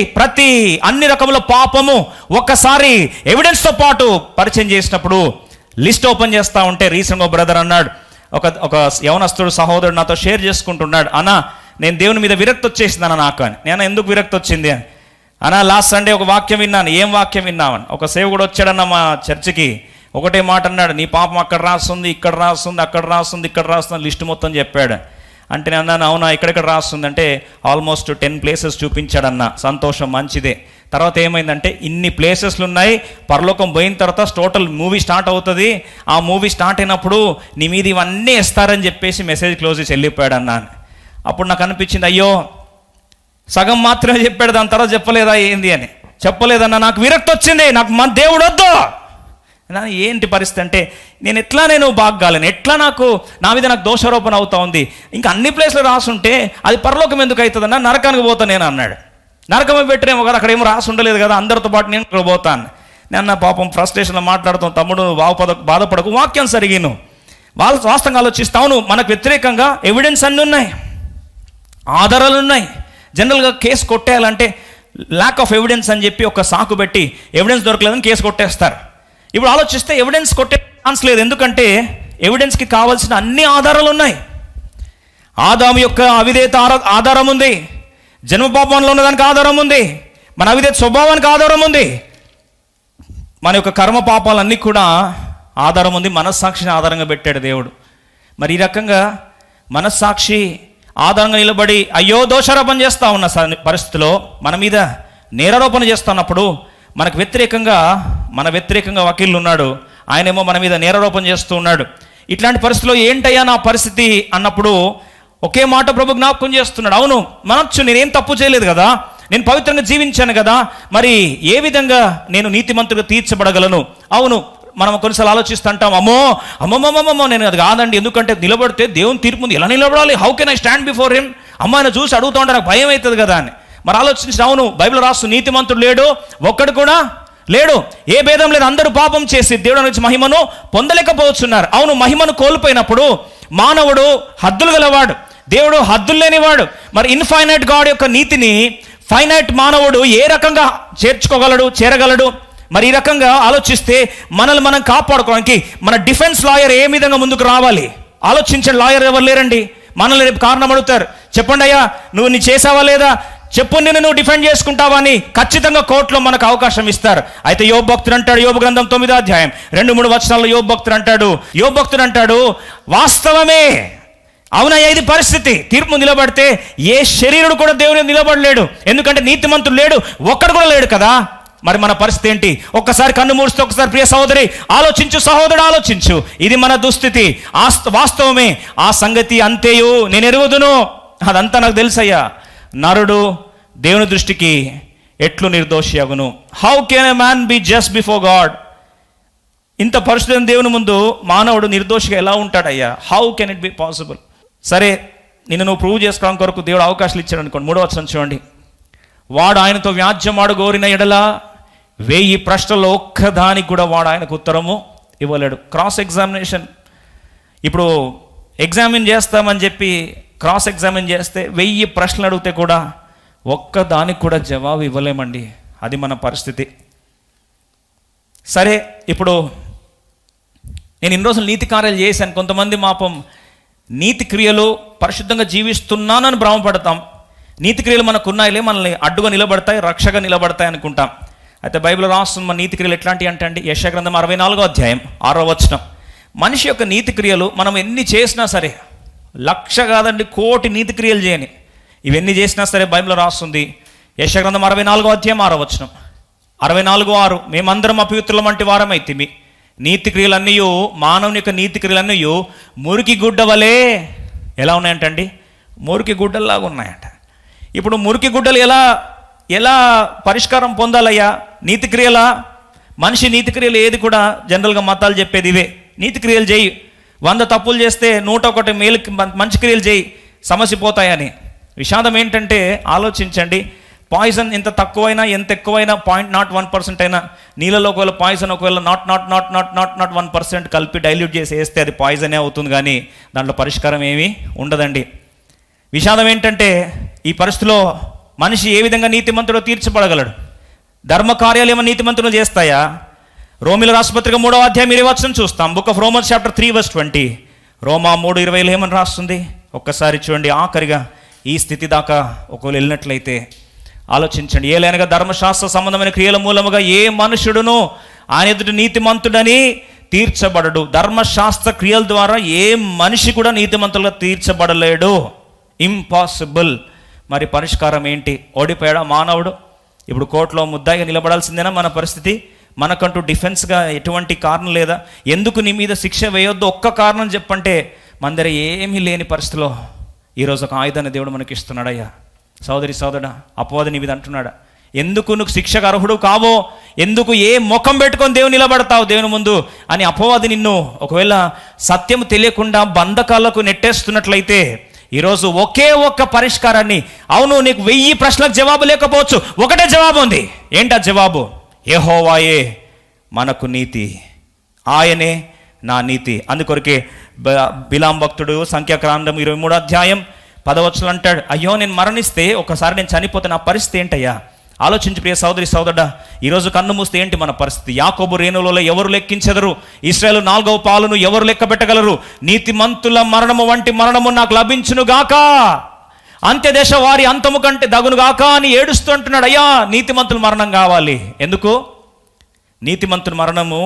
అన్ని రకముల పాపము ఒక్కసారి ఎవిడెన్స్తో పాటు పరిచయం చేసినప్పుడు లిస్ట్ ఓపెన్ చేస్తూ ఉంటే రీసెంట్గా బ్రదర్ అన్నాడు, ఒక యవనస్తుడు సహోదరుడు నాతో షేర్ చేసుకుంటున్నాడు, అన్నా నేను దేవుని మీద విరక్తి వచ్చేసిందన్న నాకు అని. నేను ఎందుకు విరక్తి వచ్చింది అని, అన్నా లాస్ట్ సండే ఒక వాక్యం విన్నాను. ఏం వాక్యం విన్నామని? ఒక సేవకుడు వచ్చాడన్న మా చర్చికి, ఒకటే మాట అన్నాడు, నీ పాపం అక్కడ రాస్తుంది, ఇక్కడ రాస్తుంది, అక్కడ రాస్తుంది, ఇక్కడ రాస్తుంది, లిస్ట్ మొత్తం చెప్పాడు. అంటే నేను అన్నాను, అవునా ఎక్కడెక్కడ రాస్తుంది అంటే ఆల్మోస్ట్ 10 ప్లేసెస్ చూపించాడన్న. సంతోషం, మంచిదే. తర్వాత ఏమైందంటే ఇన్ని ప్లేసెస్లు ఉన్నాయి, పరలోకం పోయిన తర్వాత టోటల్ మూవీ స్టార్ట్ అవుతుంది, ఆ మూవీ స్టార్ట్ అయినప్పుడు నీ మీద ఇవన్నీ ఇస్తారని చెప్పేసి మెసేజ్ క్లోజ్ చేసి వెళ్ళిపోయాడు అన్నాను. అప్పుడు నాకు అనిపించింది, అయ్యో సగం మాత్రమే చెప్పాడు, దాని తర్వాత చెప్పలేదా ఏంది అని. చెప్పలేదన్నా, నాకు విరక్తి వచ్చింది, నాకు మన దేవుడు వద్దు. ఏంటి పరిస్థితి అంటే నేను బాగ్గాలేను, నా మీద నాకు దోషారోపణ అవుతా ఉంది. ఇంకా అన్ని ప్లేస్లు రాసుంటే అది పరలోకం ఎందుకు అవుతుందన్నా, నరకానికి పోతా నేను అన్నాడు. నరకమే పెట్టరేమో కదా, అక్కడ ఏమో రాసి ఉండలేదు కదా, అందరితో పాటు నేను పోతాను. నేను పాపం ఫ్రస్ట్రేషన్లో మాట్లాడుతాను, తమ్ముడు బాధపడకు, వాక్యం సరిగిను. వాళ్ళు వాస్తవంగా ఆలోచిస్తాను, మనకు వ్యతిరేకంగా ఎవిడెన్స్ అన్నీ ఉన్నాయి, ఆధారాలు ఉన్నాయి. జనరల్గా కేసు కొట్టేయాలంటే ల్యాక్ ఆఫ్ ఎవిడెన్స్ అని చెప్పి ఒక సాకు పెట్టి ఎవిడెన్స్ దొరకలేదని కేసు కొట్టేస్తారు. ఇప్పుడు ఆలోచిస్తే ఎవిడెన్స్ కొట్టే ఛాన్స్ లేదు, ఎందుకంటే ఎవిడెన్స్కి కావాల్సిన అన్ని ఆధారాలు ఉన్నాయి. ఆదాము యొక్క అవిధేయత ఆధారం ఉంది, జన్మపాపంలో ఉన్నదానికి ఆధారం ఉంది, మన అవిధేయత స్వభావానికి ఆధారం ఉంది, మన యొక్క కర్మ పాపాలన్నీ కూడా ఆధారం ఉంది. మనస్సాక్షిని ఆధారంగా పెట్టాడు దేవుడు. మరి ఈ రకంగా మనస్సాక్షి ఆధారంగా నిలబడి అయ్యో దోషారోపణ చేస్తూ ఉన్న పరిస్థితిలో మన మీద నేరారోపణ చేస్తున్నప్పుడు మన వ్యతిరేకంగా వకీలు ఉన్నాడు, ఆయనేమో మన మీద నేరారోపణ చేస్తూ ఉన్నాడు. ఇట్లాంటి పరిస్థితిలో ఏంటయ్యా నా పరిస్థితి అన్నప్పుడు ఒకే మాట ప్రభు జ్ఞాపకం చేస్తున్నాడు, అవును మనొచ్చు, నేనేం తప్పు చేయలేదు కదా, నేను పవిత్రంగా జీవించాను కదా, మరి ఏ విధంగా నేను నీతిమంతుడిగా తీర్చబడగలను? అవును, మనం కొన్నిసార్లు ఆలోచిస్తుంటాం, అమ్మమ్మమ్మమ్మమ్మో నేను అది కాదండి, ఎందుకంటే నిలబడితే దేవుని తీర్పు ముందు ఎలా నిలబడాలి, how can I stand before him, అమ్మాయిని చూసి అడుగుతూ ఉంటే నాకు భయం అవుతుంది కదా అని. మరి ఆలోచించి, అవును బైబిల్ రాస్తూ నీతిమంతుడు లేడు, ఒక్కడు కూడా లేడు, ఏ భేదం లేదు, అందరూ పాపం చేసి దేవుడి నుంచి మహిమను పొందలేకపోతున్నారు. అవును, మహిమను కోల్పోయినప్పుడు మానవుడు హద్దులు గలవాడు, దేవుడు హద్దులు లేనివాడు. మరి ఇన్ఫైనైట్ గాడ్ యొక్క నీతిని ఫైనైట్ మానవుడు ఏ రకంగా చేరగలడు? మరి ఈ రకంగా ఆలోచిస్తే మనల్ని మనం కాపాడుకోవడానికి మన డిఫెన్స్ లాయర్ ఏ విధంగా ముందుకు రావాలి? ఆలోచించండి, లాయర్ ఎవరు లేరండి. మనల్ని రేపు కారణం అడుగుతారు, చెప్పండి అయ్యా నువ్వు చేసావా లేదా, చెప్పు, నువ్వు డిఫెండ్ చేసుకుంటావా అని ఖచ్చితంగా కోర్టులో మనకు అవకాశం ఇస్తారు. అయితే యోబు భక్తుడు అంటాడు, యోబు గ్రంథం 9వ అధ్యాయం 2-3 వచనాల్లో యోబు భక్తుడు అంటాడు వాస్తవమే, అవునయ్యా ఇది పరిస్థితి. తీర్పు నిలబడితే ఏ శరీరుడు కూడా దేవుని నిలబడలేడు, ఎందుకంటే నీతిమంతుడు లేడు, ఒక్కడు కూడా లేడు కదా. మరి మన పరిస్థితి ఏంటి? ఒక్కసారి కన్ను మూడిస్తే ఒకసారి ప్రియ సహోదరి ఆలోచించు, సహోదరుడు ఆలోచించు, ఇది మన దుస్థితి. వాస్తవమే, ఆ సంగతి అంతేయు నేను ఎరుగుదును, అదంతా నాకు తెలుసయ్యా. నరుడు దేవుని దృష్టికి ఎట్లు నిర్దోషి అగును? How can a man be just before God? ఇంత పరిశుద్ధమైన దేవుని ముందు మానవుడు నిర్దోషిగా ఎలా ఉంటాడయ్యా? How can it be possible? సరే, నిన్ను నువ్వు ప్రూవ్ చేసుకోవడం కొరకు దేవుడు అవకాశాలు ఇచ్చాడు అనుకోండి. 3వ వచనం చూడండి. వాడు ఆయనతో వ్యాజ్యమాడు గోరిన ఎడల 1000 ప్రశ్నల్లో ఒక్కదానికి కూడా వాడు ఆయనకు ఉత్తరము ఇవ్వలేడు. Cross examination. ఇప్పుడు ఎగ్జామిన్ చేస్తామని చెప్పి క్రాస్ ఎగ్జామిన్ చేస్తే 1000 ప్రశ్నలు అడిగితే కూడా ఒక్కదానికి కూడా జవాబు ఇవ్వలేమండి. అది మన పరిస్థితి. సరే, ఇప్పుడు నేను ఇన్ని రోజులు నీతి కార్యాలు చేశాను. కొంతమంది మాపం నీతి క్రియలు పరిశుద్ధంగా జీవిస్తున్నానని భ్రమపడతాం. నీతి క్రియలు మనకున్నాయిలే, మనల్ని అడ్డుగా నిలబడతాయి, రక్షగా నిలబడతాయి అనుకుంటాం. అయితే బైబిల్ రాస్తున్న మన నీతి క్రియలు ఎట్లాంటివి అంటే యెషయా గ్రంథం 64వ అధ్యాయం 6వ వచనం. మనిషి యొక్క నీతి క్రియలు మనం ఎన్ని చేసినా సరే, 1,00,000 కాదండి, 1,000,000 నీతి క్రియలు చేయని, ఇవన్నీ చేసినా సరే బైబిల్ రాస్తుంది. యెషయా గ్రంథం 64వ అధ్యాయం 6వ వచనం, 64:6, మేమందరం అపవిత్రులం వంటి వారమైతిమి, నీతి క్రియలన్నీ, మానవుని యొక్క నీతి క్రియలన్నీ మురికి గుడ్డ వలె ఎలా ఉన్నాయంటండి? మురికి గుడ్డల్లాగా ఉన్నాయంట. ఇప్పుడు మురికి గుడ్డలు ఎలా పరిష్కారం పొందాలయ్యా? నీతి క్రియల? మనిషి నీతి క్రియలు ఏది కూడా జనరల్గా మతాలు చెప్పేది ఇవే. నీతి క్రియలు చేయి, 100 తప్పులు చేస్తే 101 మేలు మంచి క్రియలు చేయి, సమస్య పోతాయని. విషాదం ఏంటంటే, ఆలోచించండి, పాయిజన్ ఎంత తక్కువైనా ఎంత ఎక్కువైనా 0.01% అయినా నీళ్ళలో ఒకవేళ పాయిజన్ ఒకవేళ నాట్ 1% కలిపి డైల్యూట్ చేసి వేస్తే అది పాయిజనే అవుతుంది, కానీ దాంట్లో పరిష్కారం ఏమీ ఉండదండి. విషాదం ఏంటంటే, ఈ పరిస్థితిలో మనిషి ఏ విధంగా నీతిమంతుడో తీర్చబడగలడు? ధర్మ కార్యాలు ఏమో నీతిమంతులు చేస్తాయా? రోమిల రాష్ట్రపత్రిక 3వ అధ్యాయం 20వ వచనం చూస్తాం. Book of Romans chapter 3:20. రోమా 3:20 ఏమని రాస్తుంది? ఒక్కసారి చూడండి. ఆఖరిగా ఈ స్థితి దాకా ఒకవేళ వెళ్ళినట్లయితే ఆలోచించండి. ఏలైనగా ధర్మశాస్త్ర సంబంధమైన క్రియల మూలముగా ఏ మనుషుడును ఆయన ఎదుటి నీతిమంతుడని తీర్చబడడు. ధర్మశాస్త్ర క్రియల ద్వారా ఏ మనిషి కూడా నీతిమంతులుగా తీర్చబడలేడు. ఇంపాసిబుల్. మరి పరిష్కారం ఏంటి? ఓడిపోయాడా మానవుడు? ఇప్పుడు కోర్టులో ముద్దాయిగా నిలబడాల్సిందేనా మన పరిస్థితి? మనకంటూ డిఫెన్స్గా ఎటువంటి కారణం లేదా? ఎందుకు నీ మీద శిక్ష వేయొద్దు ఒక్క కారణం చెప్పంటే మన దగ్గర ఏమీ లేని పరిస్థితిలో ఈరోజు ఒక ఆయుధాన్ని దేవుడు మనకి ఇస్తున్నాడయ్యా. సోదరి సోదరుడా, అపవాది నీ మీద అంటున్నాడా? ఎందుకు నువ్వు శిక్షకు అర్హుడు కావో, ఎందుకు ఏ ముఖం పెట్టుకొని దేవుని నిలబడతావు దేవుని ముందు అని అపవాది నిన్ను ఒకవేళ సత్యం తెలియకుండా బంధకాలకు నెట్టేస్తున్నట్లయితే ఈరోజు ఒకే ఒక్క పరిష్కారాన్ని, అవును నీకు 1000 ప్రశ్నలకు జవాబు లేకపోవచ్చు, ఒకటే జవాబు ఉంది. ఏంటా జవాబు? యెహోవాయే మనకు నీతి, ఆయనే నా నీతి. అందుకొరకే బిలాం భక్తుడు సంఖ్యాకాండం 23వ అధ్యాయం 10వ వచనం అంటాడు, అయ్యో నేను మరణిస్తే, ఒకసారి నేను చనిపోతే నా పరిస్థితి ఏంటయ్యా? ఆలోచించి ప్రియ సోదరి సోదరుడా, ఈరోజు కన్ను మూస్తే ఏంటి మన పరిస్థితి? యాకోబు రేణులలో ఎవరు లెక్కించెదరు? ఇశ్రాయేలు 4వ పాలును ఎవరు లెక్క పెట్టగలరు? నీతిమంతుల మరణము వంటి మరణము నాకు లభించును గాక, అంత్యదేశ వారి అంతము కంటే దగును గాక అని ఏడుస్తూ అంటున్నాడు. అయ్యా, నీతిమంతుల మరణం కావాలి. ఎందుకు? నీతిమంతుల మరణము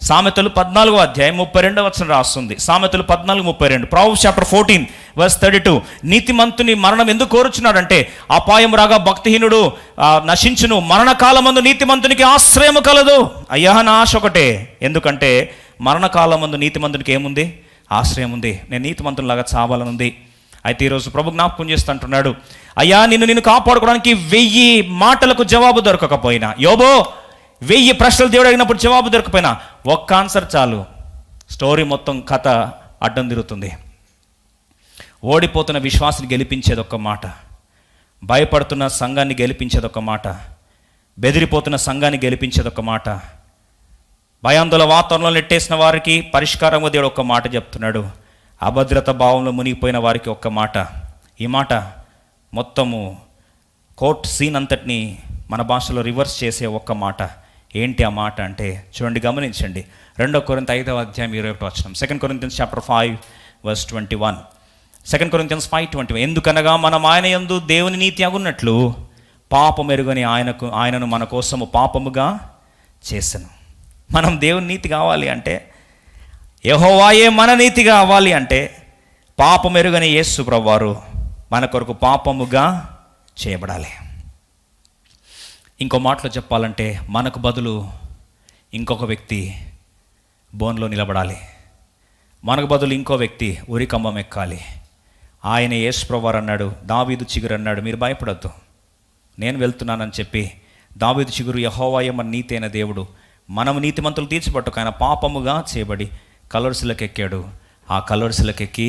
సామెతలు 14వ అధ్యాయం 32వ వచనం రాస్తుంది. సామెతలు 14:32. ప్రావెర్బ్స్ చాప్టర్ 14:32. నీతిమంతుని మరణం ఎందుకు కోరుచున్నాడంటే, అపాయం రాగా భక్తిహీనుడు నశించును, మరణకాలమందు నీతిమంతునికి ఆశ్రయము కలదు. అయ్యా, నా ఆశ ఒకటే. ఎందుకంటే మరణకాలమందు నీతిమంతునికి ఏముంది? ఆశ్రయం ఉంది. నేను నీతిమంతునిలాగా చావాలనుంది. అయితే ఈరోజు ప్రభు జ్ఞాపకం చేస్తూ అంటున్నాడు, అయ్యా నిన్ను కాపాడుకోవడానికి 1000 మాటలకు జవాబు దొరకకపోయినా, యోబో 1000 ప్రశ్నలు దేవుడు అడిగినప్పుడు జవాబు దొరకపోయినా ఒక్క ఆన్సర్ చాలు, స్టోరీ మొత్తం కథ అడ్డం తిరుగుతుంది. ఓడిపోతున్న విశ్వాసాన్ని గెలిపించేది ఒక్క మాట, భయపడుతున్న సంఘాన్ని గెలిపించేది ఒక్క మాట, బెదిరిపోతున్న సంఘాన్ని గెలిపించేది ఒక్క మాట, భయాందోళన వాతావరణంలో నెట్టేసిన వారికి పరిష్కారంగా దేవుడు ఒక్క మాట చెప్తున్నాడు. అభద్రత భావంలో మునిగిపోయిన వారికి ఒక్క మాట. ఈ మాట మొత్తము కోర్ట్ సీన్ అంతటిని మన భాషలో రివర్స్ చేసే ఒక్క మాట. ఏంటి ఆ మాట అంటే చూడండి, గమనించండి. 2 కొరింథీ 5వ అధ్యాయం 21వ వచనం. 2 Corinthians chapter 5:21. 2 Corinthians 5:21. ఎందుకనగా మనం ఆయన యందు దేవుని నీతి అగున్నట్లు పాపం ఎరుగని ఆయనను మన కోసము పాపముగా చేసెను. మనం దేవుని నీతి కావాలి అంటే, యెహోవాయే మన నీతి కావాలి అంటే, పాపం ఎరుగని యేసు ప్రభువారు మన కొరకు పాపముగా చేయబడాలి. ఇంకో మాటలో చెప్పాలంటే, మనకు బదులు ఇంకొక వ్యక్తి బోన్లో నిలబడాలి. మనకు బదులు ఇంకో వ్యక్తి ఉరికంబం ఎక్కాలి. ఆయన యేసు ప్రభువారు అన్నాడు, దావీదు చిగురు అన్నాడు, మీరు భయపడద్దు, నేను వెళ్తున్నానని చెప్పి దావీదు చిగురు యెహోవాయే మన నీతి అయిన దేవుడు, మనము నీతిమంతులు తీర్చిపట్టుకు ఆయన పాపముగా చేయబడి కలవరిశిలకు ఎక్కాడు. ఆ కలవరిశిలకు ఎక్కి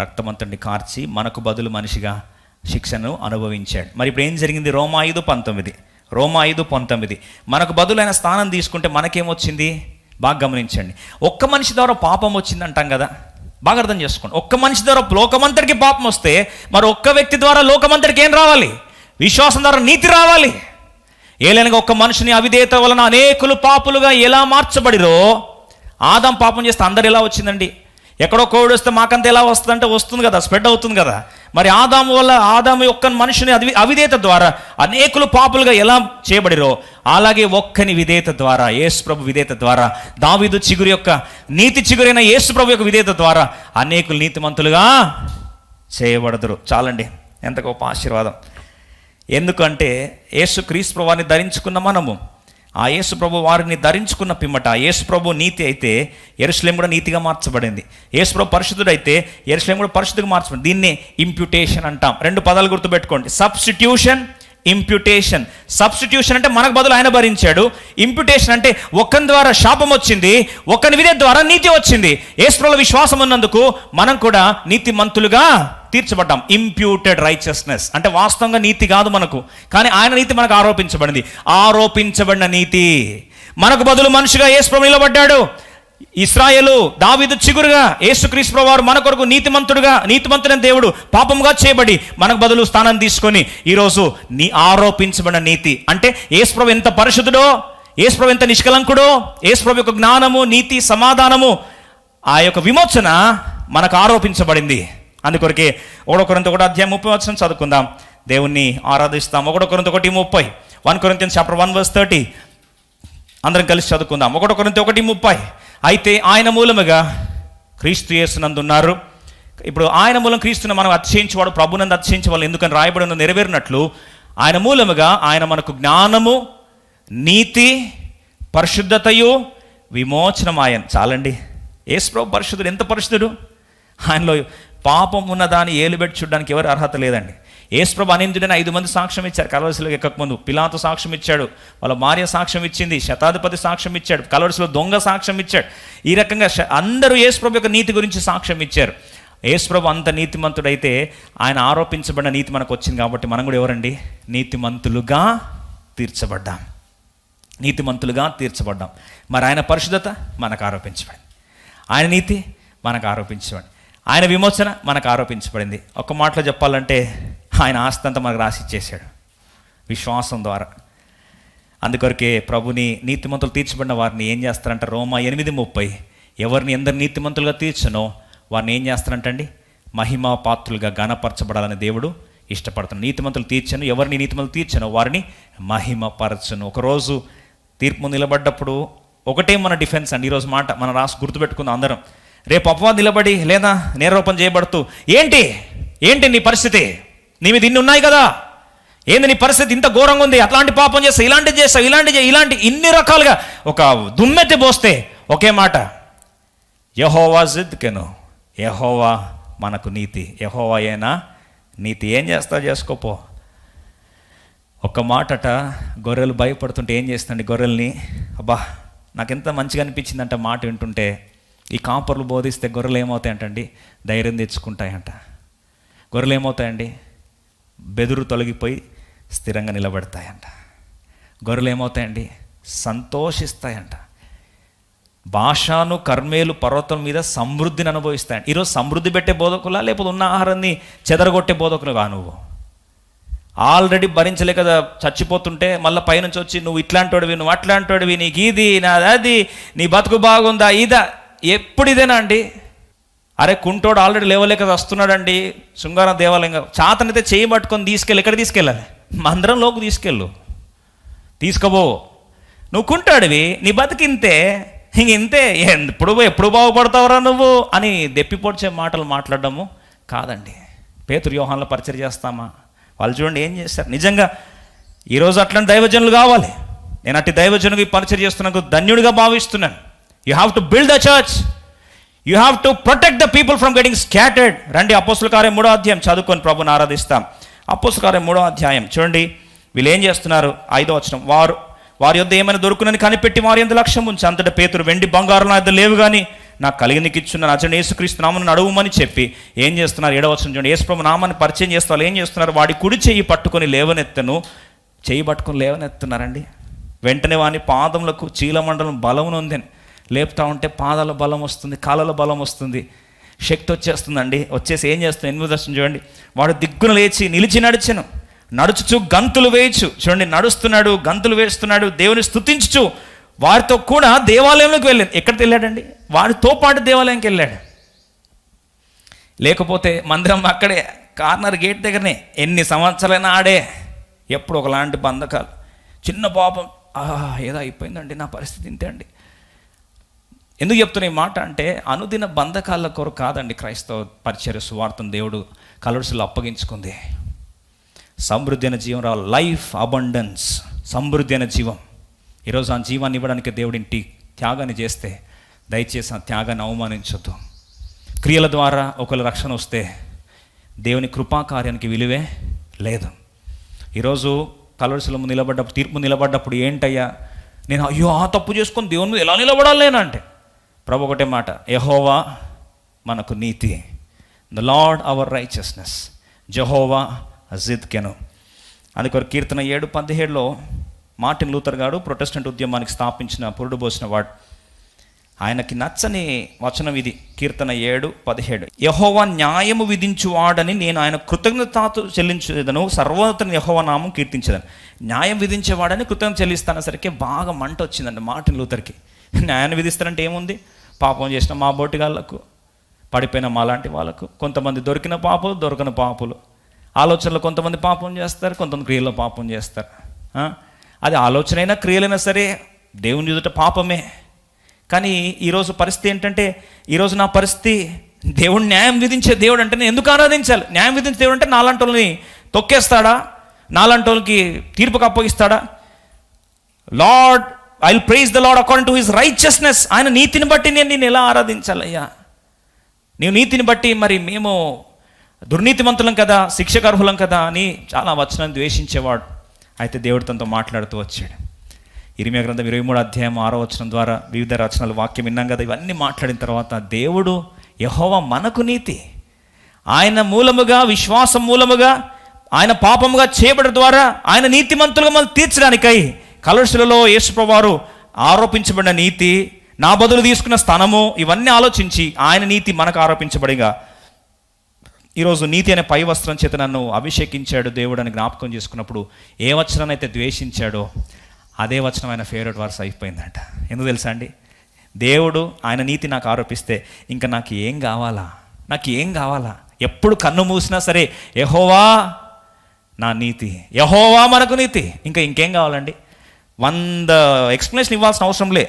రక్తమంతటిని కార్చి మనకు బదులు మనిషిగా శిక్షను అనుభవించాడు. మరి ఇప్పుడు ఏం జరిగింది? రోమా 5:19 మనకు బదులైన స్థానం తీసుకుంటే మనకేమొచ్చింది? బాగా గమనించండి. ఒక్క మనిషి ద్వారా పాపం వచ్చింది అంటాం కదా, బాగా అర్థం చేసుకోండి. ఒక్క మనిషి ద్వారా లోకమంతటికి పాపం వస్తే మరి ఒక్క వ్యక్తి ద్వారా లోకమంతటికి ఏం రావాలి? విశ్వాసం ద్వారా నీతి రావాలి. ఏలైనగా ఒక్క మనిషిని అవిధేయత వలన అనేకులు పాపులుగా ఎలా మార్చబడిరో, ఆదాం పాపం చేస్తే అందరు ఎలా వచ్చిందండి? ఎక్కడో కోవిడ్ వస్తే మాకంతా ఎలా వస్తుందంటే వస్తుంది కదా, స్ప్రెడ్ అవుతుంది కదా. మరి ఆదాము ఒక్క మనుషుని అవిధేయత ద్వారా అనేకులు పాపులుగా ఎలా చేయబడిరో, అలాగే ఒక్కని విధేయత ద్వారా, యేసు ప్రభు విధేయత ద్వారా, దావీదు చిగురు యొక్క నీతి చిగురైన యేసు ప్రభు యొక్క విధేయత ద్వారా అనేకులు నీతిమంతులుగా చేయబడదురు. చాలండి, ఎంత గొప్ప ఆశీర్వాదం. ఎందుకంటే యేసు క్రీస్తు వారిని ధరించుకున్న మనము, ఆ యేసు ప్రభు వారిని ధరించుకున్న పిమ్మట యేసు ప్రభు నీతి అయితే యెరూషలేము కూడా నీతిగా మార్చబడింది. యేసు ప్రభు పరిశుద్ధుడు అయితే యెరూషలేము కూడా పరిశుద్ధిగా మార్చబడింది. దీన్ని ఇంప్యూటేషన్ అంటాం. 2 పదాలు గుర్తుపెట్టుకోండి: సబ్స్టిట్యూషన్, ఇంప్యూటేషన్. సబ్స్టిట్యూషన్ అంటే మనకు బదులు ఆయన భరించాడు. ఇంప్యూటేషన్ అంటే ఒక్కని ద్వారా శాపం వచ్చింది, ఒక్కని విధేయత ద్వారా నీతి వచ్చింది. యేసు ప్రభువులో విశ్వాసం ఉన్నందుకు మనం కూడా నీతిమంతులుగా తీర్చబడ్డాం. ఇంప్యూటెడ్ రైచియస్నెస్ అంటే వాస్తవంగా నీతి కాదు మనకు, కానీ ఆయన నీతి మనకు ఆరోపించబడింది. ఆరోపించబడిన నీతి. మనకు బదులు మనిషిగా యేసు ప్రభు నిలబడ్డాడు. ఇశ్రాయేలు దావీదు చిగురుగా యేసుక్రీస్తు ప్రభువు వారు మన కొరకు నీతిమంతుడైన దేవుడు పాపముగా చేయబడి మనకు బదులు స్థానం తీసుకొని ఈరోజు ఆరోపించబడిన నీతి. అంటే యేసు ప్రభు ఎంత పరిశుద్ధుడో, యేసు ప్రభు ఎంత నిష్కలంకుడో, యేసు ప్రభు యొక్క జ్ఞానము, నీతి, సమాధానము, ఆ యొక్క విమోచన మనకు ఆరోపించబడింది. అందుకొరకే 1 కొరింథీ 1:30 చదువుకుందాం, దేవుణ్ణి ఆరాధిస్తాం. 1 కొరింథీ 1:30, 1 Corinthians chapter 1:30 అందరం కలిసి చదువుకుందాం. 1 కొరింథీ 1:30. అయితే ఆయన మూలముగా క్రీస్తు యేసునందున్నారు. ఇప్పుడు ఆయన మూలం క్రీస్తుని మనం అతిశయించేవాడు ప్రభునందు అతిశయించేవాళ్ళు, ఎందుకని రాయబడి ఉన్న నెరవేరినట్లు ఆయన మూలముగా ఆయన మనకు జ్ఞానము, నీతి, పరిశుద్ధతయు, విమోచనమాయన్. చాలండి, యేసు ప్రభు పరిశుద్ధుడు. ఎంత పరిశుద్ధుడు! ఆయనలో పాపం ఉన్నదాన్ని ఏలుబెట్టి చూడడానికి ఎవరు అర్హత లేదండి. యేసు ప్రభు అనిందుడని 5 మంది సాక్ష్యం ఇచ్చారు కలవరిశిలకు ఎక్కకముందు. పిలాతు సాక్ష్యం ఇచ్చాడు, వాళ్ళ భార్య సాక్ష్యం ఇచ్చింది, శతాధిపతి సాక్ష్యం ఇచ్చాడు, కలవరిశిలో దొంగ సాక్ష్యం ఇచ్చాడు. ఈ రకంగా అందరూ యేసు ప్రభు యొక్క నీతి గురించి సాక్ష్యం ఇచ్చారు. యేసు ప్రభు అంత నీతిమంతుడైతే ఆయన ఆరోపించబడిన నీతి మనకు వచ్చింది కాబట్టి మనం కూడా ఎవరండి? నీతిమంతులుగా తీర్చబడ్డాం. మరి ఆయన పరిశుద్ధత మనకు ఆరోపించబడింది, ఆయన నీతి మనకు ఆరోపించబడింది, ఆయన విమోచన మనకు ఆరోపించబడింది. ఒక్క మాటలో చెప్పాలంటే ఆయన ఆస్తి అంతా మనకు రాసి ఇచ్చేశాడు విశ్వాసం ద్వారా. అందుకొరకే ప్రభుని నీతిమంతులు తీర్చబడిన వారిని ఏం చేస్తారంట? రోమా 8:30, ఎవరిని ఎందరు నీతిమంతులుగా తీర్చనో వారిని ఏం చేస్తారంటండి? మహిమా పాత్రులుగా గణపరచబడాలని దేవుడు ఇష్టపడుతున్నాడు. నీతిమంతులు తీర్చను, ఎవరిని నీతిమంతులు తీర్చనో వారిని మహిమపరచను. ఒకరోజు తీర్పు నిలబడ్డప్పుడు ఒకటే మన డిఫెన్స్ అండి. ఈరోజు మాట మనం గుర్తుపెట్టుకుందాం అందరం. రేపు అపవాది నిలబడి లేదా నేరారోపణ చేయబడుతూ ఏంటి నీ పరిస్థితి, నీ మీద ఇన్ని ఉన్నాయి కదా, ఏంది నీ పరిస్థితి ఇంత ఘోరంగా ఉంది, అట్లాంటి పాపం చేస్తావు, ఇలాంటి ఇన్ని రకాలుగా ఒక దుమ్మెత్తి పోస్తే ఒకే మాట, యెహోవా జిద్కెను, యెహోవా మనకు నీతి, యెహోవా అయినా నీతి. ఏం చేస్తావు చేసుకోపో. ఒక్క మాటట గొర్రెలు భయపడుతుంటే ఏం చేస్తుందండి గొర్రెల్ని? అబ్బా నాకెంత మంచిగా అనిపించిందంట మాట వింటుంటే. ఈ కాపర్లు బోధిస్తే గొర్రెలు ఏమవుతాయంటండి? ధైర్యం తెచ్చుకుంటాయంట. గొర్రెలు ఏమవుతాయండి? బెదురు తొలగిపోయి స్థిరంగా నిలబడతాయంట. గొర్రెలు ఏమవుతాయండి? సంతోషిస్తాయంట. భాషాను కర్మేలు పర్వతం మీద సమృద్ధిని అనుభవిస్తాయంట. ఈరోజు సమృద్ధి పెట్టే బోధకులా లేకపోతే ఉన్న ఆహారాన్ని చెదరగొట్టే బోధకులుగా? నువ్వు ఆల్రెడీ భరించలేక చచ్చిపోతుంటే మళ్ళీ పైనుంచి వచ్చి నువ్వు ఇట్లాంటోడివి, నువ్వు అట్లాంటోడివి, నీకు ఇది అది, నీ బతుకు బాగుందా, ఇదా? ఎప్పుడు ఇదేనా అండి? అరే కుంటోడు ఆల్రెడీ లేవలేక వస్తున్నాడండి శృంగారం దేవాలయంగా, చాతనైతే చేయి పట్టుకొని తీసుకెళ్ళి ఎక్కడ తీసుకెళ్ళాలి? మందిరంలోకి తీసుకుపో. నువ్వు కుంటాడివి, నీ బతికింతే, ఇంతే, ఎప్పుడు బాగుపడతావురా నువ్వు అని దెప్పిపొడిచే మాటలు మాట్లాడడము కాదండి. పేతురు యోహాన్ల పరిచయం చేస్తామా? వాళ్ళు చూడండి ఏం చేస్తారు. నిజంగా ఈరోజు అట్లాంటి దైవజనులు కావాలి. నేను అట్టి దైవజనుడికి పరిచయం చేస్తున్నందుకు ధన్యుడిగా భావిస్తున్నాను. You have to build the church, you have to protect the people from getting scattered. రండి అపోస్తుల కార్యం 3వ అధ్యాయం చదువుకొని ప్రభుని ఆరాధిస్తాం. అపోస్తుల కార్యం 3వ అధ్యాయం చూడండి, వీళ్ళు ఏం చేస్తున్నారు? 5వ వచనం, వారి యొద్ద ఏమైనా దొరుకునని కనిపెట్టి వారి యందు లక్ష్యం ఉంచి అంతటా పేతురు, వెండి బంగారం నా యొద్ద లేవు కానీ నాకు కలిగినకి ఇచ్చున్న నజరేయుడైన యేసుక్రీస్తు నామమున అడుగుమని చెప్పి ఏం చేస్తున్నారు? 7వ వచనం చూడండి. యేసుప్రభు నామాన్ని పరిచయం చేస్తే వాళ్ళు ఏం చేస్తున్నారు? వాడి కుడి చెయ్యి పట్టుకొని లేవనెత్తను. చెయ్యి పట్టుకొని లేవనెత్తున్నారండి. వెంటనే వాని పాదములకు చీలమండలం బలం ఉందని లేపుతా ఉంటే పాదాల బలం వస్తుంది, కాళ్ళలో బలం వస్తుంది, శక్తి వచ్చేస్తుందండి. వచ్చేసి ఏం చేస్తుంది? 8వ వచనం చూడండి. వాడు దిగ్గున లేచి నిలిచి నడిచెను, నడుచుచు గంతులు వేయచ్చు. చూడండి, నడుస్తున్నాడు, గంతులు వేస్తున్నాడు, దేవుని స్తుతించుచు వారితో కూడా దేవాలయంలోకి వెళ్ళాడు. ఎక్కడికి వెళ్ళాడండి? వారితో పాటు దేవాలయంకి వెళ్ళాడు. లేకపోతే మందిరం అక్కడే కార్నర్ గేట్ దగ్గరనే ఎన్ని సంవత్సరాలైనా ఆడే. ఎప్పుడు ఒకలాంటి బంధకాలు, చిన్న పాపం, ఏదో అయిపోయిందండి నా పరిస్థితి ఇంతే అండి. ఎందుకు చెప్తున్నా ఈ మాట అంటే, అనుదిన బంధకాల కొరకు కాదండి క్రైస్తవ పరిచర్య సువార్తను దేవుడు కలవరిలో అప్పగించుకుంది. సమృద్ధి అయిన జీవం రావాలి, లైఫ్ అబండెన్స్, సమృద్ధి అయిన జీవం. ఈరోజు ఆ జీవాన్ని ఇవ్వడానికి దేవుడింటి త్యాగాన్ని చేస్తే దయచేసి ఆ త్యాగాన్ని అవమానించొద్దు. క్రియల ద్వారా ఒకళ్ళ రక్షణ వస్తే దేవుని కృపాకార్యానికి విలువే లేదు. ఈరోజు కలవరిలో నిలబడ్డప్పుడు, తీర్పు నిలబడ్డప్పుడు ఏంటయ్యా నేను అయ్యో తప్పు చేసుకొని దేవుని మీద ఎలా నిలబడాలి నేనంటే, ప్రభు ఒకటే మాట, యెహోవా మనకు నీతి, the Lord our righteousness, Jehovah జిద్కెను. అందుకొరకు కీర్తన 7:17లో మార్టిన్ లూథర్ గారు ప్రొటెస్టెంట్ ఉద్యమానికి స్థాపించిన, పురుడు పోసిన వాడు, ఆయనకి నచ్చని వచనం ఇది. కీర్తన 7:17, యెహోవా న్యాయము విధించువాడని నేను ఆయన కృతజ్ఞతతో చెల్లించేదను, సర్వోన్నతుని యెహోవా నామం కీర్తించేదను. న్యాయం విధించేవాడని కృతజ్ఞత చెల్లిస్తానసరికి బాగా మంట వచ్చిందండి మార్టిన్ లూథర్కి. న్యాయాన్ని విధిస్తారంటే ఏముంది? పాపం చేసిన మా బోటిగాళ్ళకు, పడిపోయిన మాలాంటి వాళ్ళకు, కొంతమంది దొరికిన పాపులు, దొరకని పాపులు, ఆలోచనలు కొంతమంది పాపం చేస్తారు, కొంతమంది క్రియల్లో పాపం చేస్తారు. అది ఆలోచన అయినా క్రియలైనా సరే దేవుని ఎదుట పాపమే. కానీ ఈరోజు పరిస్థితి ఏంటంటే, ఈరోజు నా పరిస్థితి, దేవుడు న్యాయం విధించే దేవుడు అంటే నేను ఎందుకు ఆరాధించాలి? న్యాయం విధించే దేవుడు అంటే నాలాంటి వాళ్ళని తొక్కేస్తాడా? నాలాంటి వాళ్ళకి తీర్పుకు అప్పగిస్తాడా? Lord, I will praise the Lord according to his righteousness. ఆయన నీతిని బట్టి నేను ఎలా ఆరాధించాలయ్యా? నీవు నీతిని బట్టి మరి మేము దుర్నీతిమంతులం కదా, శిక్షకు అర్హులం కదా అని చాలా వచనాన్ని ద్వేషించేవాడు. అయితే దేవుడు తనతో మాట్లాడుతూ వచ్చాడు. ఇర్మీయా గ్రంథం 23:6 వచనం ద్వారా వివిధ రచనలు వాక్యం విన్నాం కదా. ఇవన్నీ మాట్లాడిన తర్వాత దేవుడు యెహోవా మనకు నీతి, ఆయన మూలముగా, విశ్వాసం మూలముగా, ఆయన పాపముగా చేయబడడం ద్వారా ఆయన నీతిమంతులుగా మనం తీర్చడానికై కలవరిలో యేసుప్రభువారు ఆరోపించబడిన నీతి, నా బదులు తీసుకున్న స్థానము, ఇవన్నీ ఆలోచించి ఆయన నీతి మనకు ఆరోపించబడిగా ఈరోజు నీతి అనే పై వస్త్రం చేత నన్ను అభిషేకించాడు దేవుడు అని జ్ఞాపకం చేసుకున్నప్పుడు ఏ వచనాన్ని అయితే ద్వేషించాడో అదే వచనం ఆయన ఫేవరెట్ వర్స్ అయిపోయిందంట. ఎందుకు తెలుసా అండి? దేవుడు ఆయన నీతి నాకు ఆరోపిస్తే ఇంకా నాకు ఏం కావాలా? ఎప్పుడు కన్ను మూసినా సరే యెహోవా నా నీతి, యెహోవా మనకు నీతి, ఇంకేం కావాలండి? 100 ఎక్స్ప్లెనేషన్ ఇవ్వాల్సిన అవసరం లే.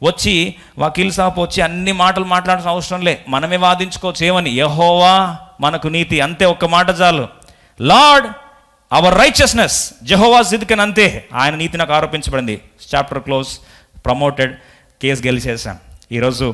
వచ్చి వకీల్ సాబ్ వచ్చి అన్ని మాటలు మాట్లాడాల్సిన అవసరం లే. మనమే వాదించుకోవచ్చు ఏమని, యెహోవా మనకు నీతి, అంతే, ఒక్క మాట చాలు. లార్డ్ అవర్ రైచియస్నెస్, జెహోవా జిద్కెన్, అంతే, ఆయన నీతి నాకు ఆరోపించబడింది. చాప్టర్ క్లోజ్, ప్రమోటెడ్, కేసు గెలిచేసాం. ఈరోజు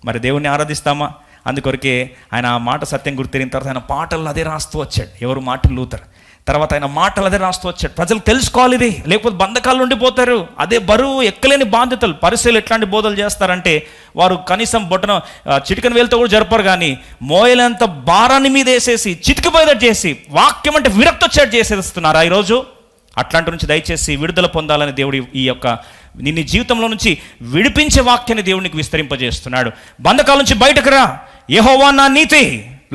మరి దేవుణ్ణి ఆరాధిస్తామా? అందుకొరకే ఆయన ఆ మాట సత్యం గుర్తిరిగిన తర్వాత ఆయన పాటలు అదే రాస్తూ వచ్చాడు. ఎవరు? Martin Luther. తర్వాత ఆయన మాటలు అదే రాస్తూ వచ్చాడు. ప్రజలు తెలుసుకోవాలి ఇది, లేకపోతే బంధకాలు ఉండిపోతారు. అదే బరువు, ఎక్కలేని బాధ్యతలు. పరిశీలు ఎట్లాంటి బోధలు చేస్తారంటే వారు కనీసం బొట్టన చిటికన వేలతో కూడా జరపరు, కానీ మోయలంత భారాన్ని మీద వేసేసి చిటికిపోయేటట్టు చేసి వాక్యం అంటే విరక్తి వచ్చేట్టు చేసేస్తున్నారా ఈరోజు? అట్లాంటి నుంచి దయచేసి విడుదల పొందాలని దేవుడు ఈ యొక్క నిన్ను జీవితంలో నుంచి విడిపించే వాక్యాన్ని దేవునికి విస్తరింపజేస్తున్నాడు. బంధకాల నుంచి బయటకు రా, యెహోవా నా నీతి,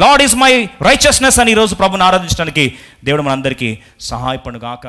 లార్డ్ ఈజ్ మై రైచియస్నెస్ అని ఈరోజు ప్రభుని ఆరాధించడానికి దేవుడు మనందరికీ సహాయపడుగాక.